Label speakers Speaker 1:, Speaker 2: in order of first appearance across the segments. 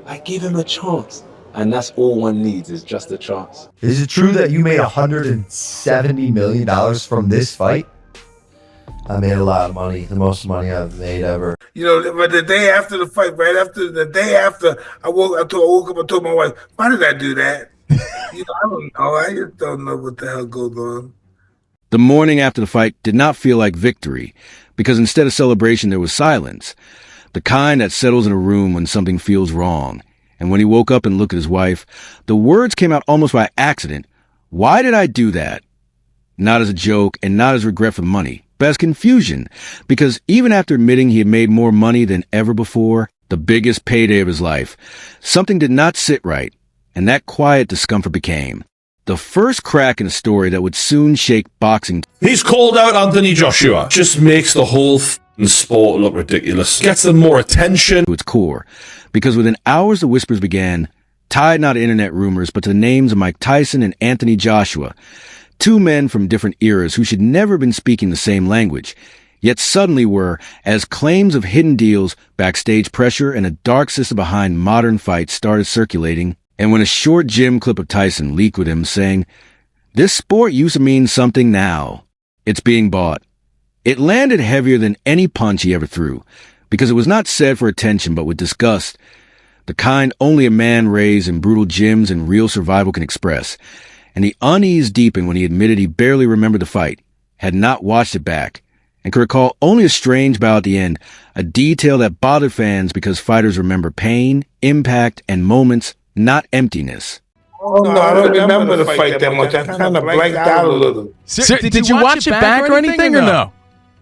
Speaker 1: I give him a chance. And that's all one needs is just a chance.
Speaker 2: Is it true that you made $170 million from this fight? I made a lot of money, the most money I've made ever.
Speaker 3: You know, but the day after the fight, right after the day after, I woke up, I told my wife, why did I do that? You know, I don't know. I just don't know what the hell goes on.
Speaker 4: The morning after the fight did not feel like victory, because instead of celebration, there was silence. The kind that settles in a room when something feels wrong. And when he woke up and looked at his wife, the words came out almost by accident. Why did I do that? Not as a joke and not as regret for the money, but as confusion, because even after admitting he had made more money than ever before, the biggest payday of his life, something did not sit right, and that quiet discomfort became the first crack in a story that would soon shake boxing.
Speaker 5: He's called out Anthony Joshua. Just makes the whole sport look ridiculous. Gets them more attention.
Speaker 4: To its core, because within hours the whispers began, tied not to internet rumors, but to the names of Mike Tyson and Anthony Joshua, two men from different eras who should never have been speaking the same language, yet suddenly were, as claims of hidden deals, backstage pressure, and a dark system behind modern fights started circulating. And when a short gym clip of Tyson leaked with him saying, "This sport used to mean something now. It's being bought," it landed heavier than any punch he ever threw, because it was not said for attention but with disgust, the kind only a man raised in brutal gyms and real survival can express. And the unease deepened when he admitted he barely remembered the fight, had not watched it back, and could recall only a strange bow at the end, a detail that bothered fans because fighters remember pain, impact, and moments, not emptiness.
Speaker 3: Oh, no, I don't remember the fight that much. I kind of blanked out a little.
Speaker 6: Did you watch it back or anything, or no?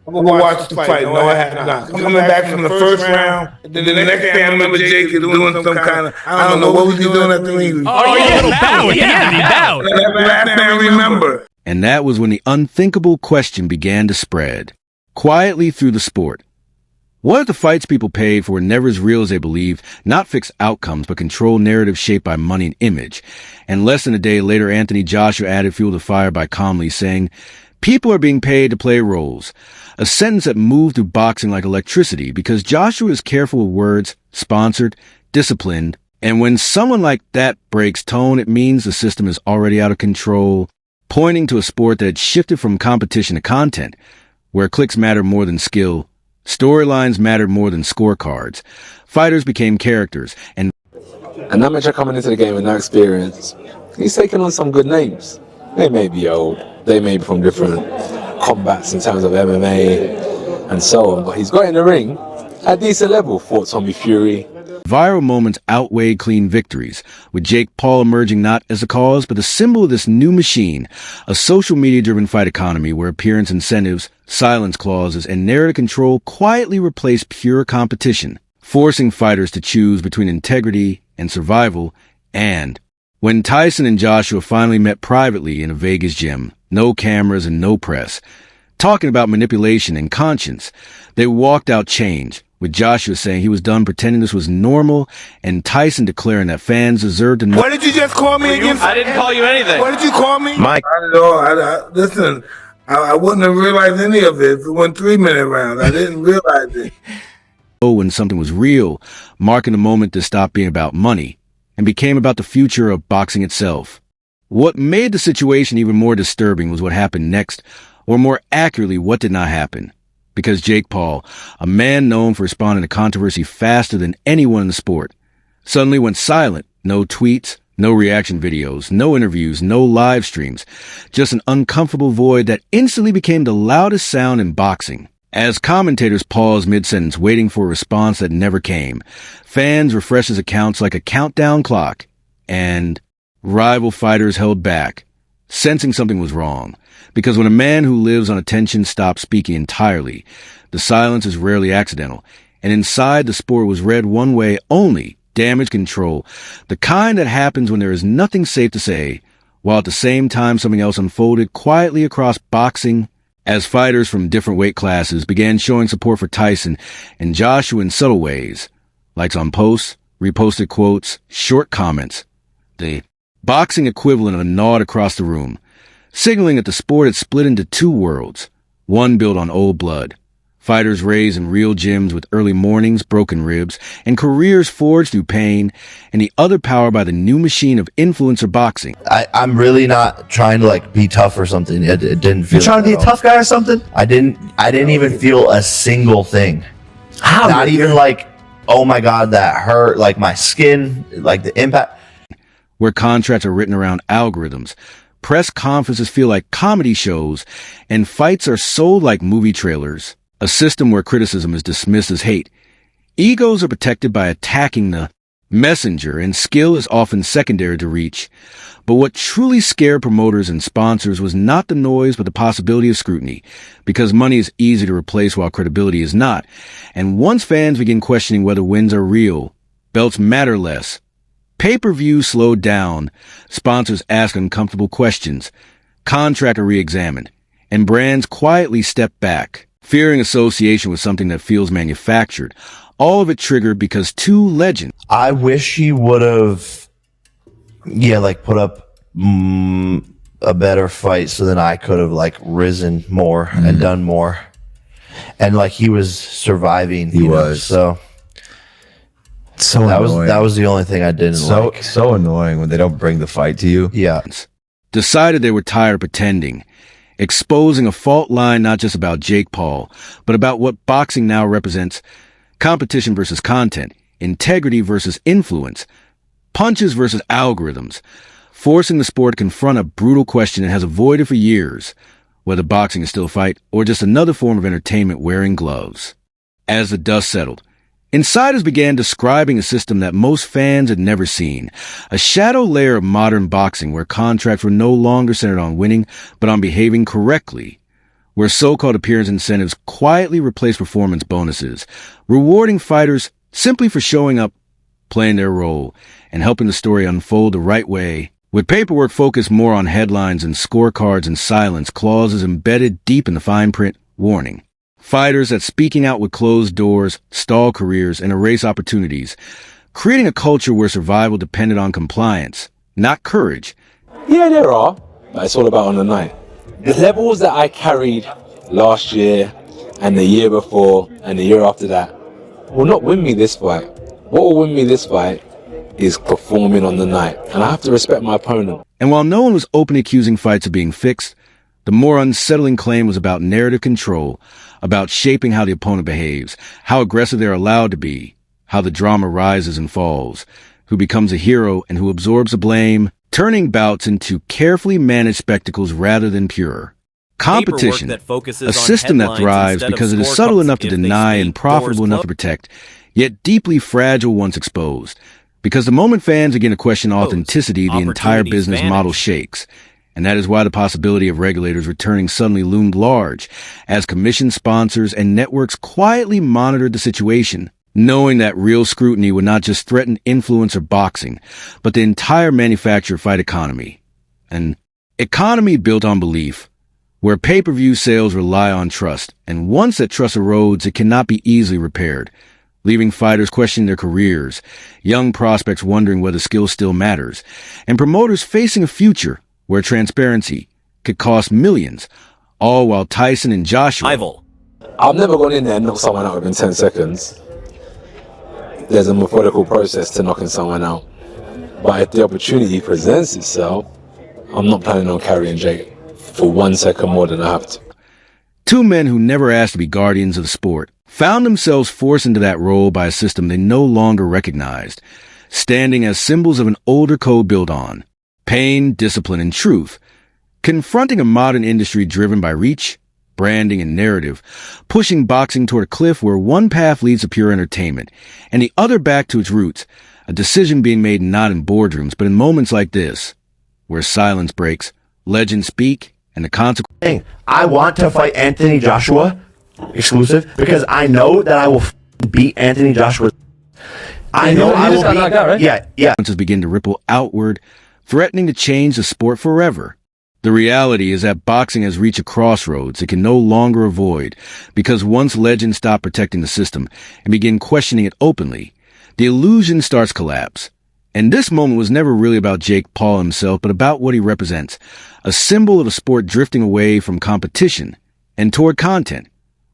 Speaker 3: I'm going to watch the fight. No, I have not. Coming back from the first round, then the next day I remember Jake doing some kind of, I don't know, what was he doing at the ring?
Speaker 6: Oh, yeah, he bowed. Yeah, he bowed.
Speaker 3: That's the last thing I remember.
Speaker 4: And that was when the unthinkable question began to spread, quietly through the sport. What if the fights people paid for were never as real as they believed, not fixed outcomes, but controlled narratives shaped by money and image? And less than a day later, Anthony Joshua added fuel to fire by calmly saying, "People are being paid to play roles." A sentence that moved through boxing like electricity, because Joshua is careful with words, sponsored, disciplined, and when someone like that breaks tone, it means the system is already out of control, pointing to a sport that had shifted from competition to content, where clicks mattered more than skill, storylines mattered more than scorecards, fighters became characters, and
Speaker 1: An amateur coming into the game with no experience, he's taking on some good names. They may be old, they may be from different combats in terms of MMA and so on, but he's got in the ring at a decent level. Fought Tommy Fury.
Speaker 4: viral moments outweighed clean victories, with Jake Paul emerging not as the cause, but the symbol of this new machine, a social media-driven fight economy where appearance incentives, silence clauses, and narrative control quietly replace pure competition, forcing fighters to choose between integrity and survival. And when Tyson and Joshua finally met privately in a Vegas gym, no cameras and no press, talking about manipulation and conscience, they walked out changed, with Joshua saying he was done pretending this was normal, and Tyson declaring that fans deserved to know.
Speaker 3: What did you just call me again?
Speaker 6: I didn't call you anything.
Speaker 3: What did you call me?
Speaker 2: Mike.
Speaker 3: I don't know. Listen, I wouldn't have realized any of it if it went 3-minute rounds. I didn't realize it.
Speaker 4: When something was real, marking the moment that stopped being about money and became about the future of boxing itself. What made the situation even more disturbing was what happened next, or more accurately, what did not happen. Because Jake Paul, a man known for responding to controversy faster than anyone in the sport, suddenly went silent. No tweets, no reaction videos, no interviews, no live streams, just an uncomfortable void that instantly became the loudest sound in boxing. As commentators paused mid-sentence waiting for a response that never came, fans refreshed his accounts like a countdown clock, and rival fighters held back, sensing something was wrong. Because when a man who lives on attention stops speaking entirely, the silence is rarely accidental, and inside the sport was read one way only: damage control, the kind that happens when there is nothing safe to say, while at the same time something else unfolded quietly across boxing as fighters from different weight classes began showing support for Tyson and Joshua in subtle ways, likes on posts, reposted quotes, short comments, the boxing equivalent of a nod across the room, signaling that the sport had split into two worlds, one built on old blood, Fighters raised in real gyms with early mornings, broken ribs, and careers forged through pain, and the other powered by the new machine of influencer boxing.
Speaker 2: I'm really not trying to like be tough or something. It didn't feel.
Speaker 7: You trying to be a tough guy or something?
Speaker 2: I didn't even feel a single thing.
Speaker 7: How?
Speaker 2: Not even like, oh my God, that hurt. Like my skin, like the impact.
Speaker 4: Where contracts are written around algorithms, press conferences feel like comedy shows, and fights are sold like movie trailers. A system where criticism is dismissed as hate. Egos are protected by attacking the messenger, and skill is often secondary to reach. But what truly scared promoters and sponsors was not the noise, but the possibility of scrutiny, because money is easy to replace while credibility is not. And once fans begin questioning whether wins are real, belts matter less. Pay-per-views slowed down, sponsors ask uncomfortable questions, contracts are re-examined, and brands quietly step back, fearing association with something that feels manufactured. All of it triggered because two legends.
Speaker 2: I wish he would have, like put up a better fight so then I could have like risen more and done more. And like he was surviving.
Speaker 7: He was.
Speaker 2: So
Speaker 7: that
Speaker 2: was the only thing I didn't like.
Speaker 7: So annoying when they don't bring the fight to you.
Speaker 2: Yeah.
Speaker 4: Decided they were tired of pretending, exposing a fault line not just about Jake Paul, but about what boxing now represents: competition versus content, integrity versus influence, punches versus algorithms, forcing the sport to confront a brutal question it has avoided for years, whether boxing is still a fight or just another form of entertainment wearing gloves. As the dust settled, insiders began describing a system that most fans had never seen, a shadow layer of modern boxing where contracts were no longer centered on winning, but on behaving correctly, where so-called appearance incentives quietly replaced performance bonuses, rewarding fighters simply for showing up, playing their role, and helping the story unfold the right way, with paperwork focused more on headlines and scorecards and silence clauses embedded deep in the fine print. Warning: fighters that speaking out would close doors, stall careers, and erase opportunities, creating a culture where survival depended on compliance, not courage.
Speaker 1: Yeah, there are, but it's all about on the night. The levels that I carried last year and the year before and the year after that will not win me this fight. What will win me this fight is performing on the night, and I have to respect my opponent.
Speaker 4: And while no one was openly accusing fights of being fixed, the more unsettling claim was about narrative control, about shaping how the opponent behaves, how aggressive they're allowed to be, how the drama rises and falls, who becomes a hero and who absorbs the blame, turning bouts into carefully managed spectacles rather than pure. Competition, a system that thrives because it is subtle enough to deny and profitable enough to protect, yet deeply fragile once exposed. Because the moment fans begin to question authenticity, the entire business model shakes. And that is why the possibility of regulators returning suddenly loomed large, as commission sponsors and networks quietly monitored the situation, knowing that real scrutiny would not just threaten influencer boxing, but the entire manufactured fight economy. An economy built on belief, where pay-per-view sales rely on trust, and once that trust erodes, it cannot be easily repaired, leaving fighters questioning their careers, young prospects wondering whether skill still matters, and promoters facing a future where transparency could cost millions, all while Tyson and Joshua...
Speaker 1: I've never gone in there and knocked someone out within 10 seconds. There's a methodical process to knocking someone out. But if the opportunity presents itself, I'm not planning on carrying Jake for 1 second more than I have to.
Speaker 4: Two men who never asked to be guardians of the sport found themselves forced into that role by a system they no longer recognized, standing as symbols of an older code built on pain, discipline, and truth, confronting a modern industry driven by reach, branding, and narrative, pushing boxing toward a cliff where one path leads to pure entertainment, and the other back to its roots, a decision being made not in boardrooms, but in moments like this, where silence breaks, legends speak, and the consequence...
Speaker 7: I want to fight Anthony Joshua, exclusive, because I know that I will beat Anthony Joshua. I know I will beat... Like that, right? Yeah.
Speaker 4: Consequences begin to ripple outward, threatening to change the sport forever. The reality is that boxing has reached a crossroads it can no longer avoid, because once legends stop protecting the system and begin questioning it openly, the illusion starts to collapse. And this moment was never really about Jake Paul himself, but about what he represents, a symbol of a sport drifting away from competition and toward content,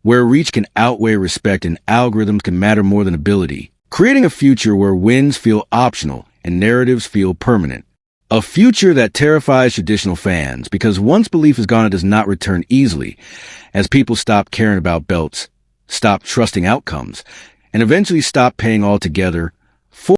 Speaker 4: where reach can outweigh respect and algorithms can matter more than ability. Creating a future where wins feel optional and narratives feel permanent. A future that terrifies traditional fans, because once belief is gone, it does not return easily, as people stop caring about belts, stop trusting outcomes, and eventually stop paying altogether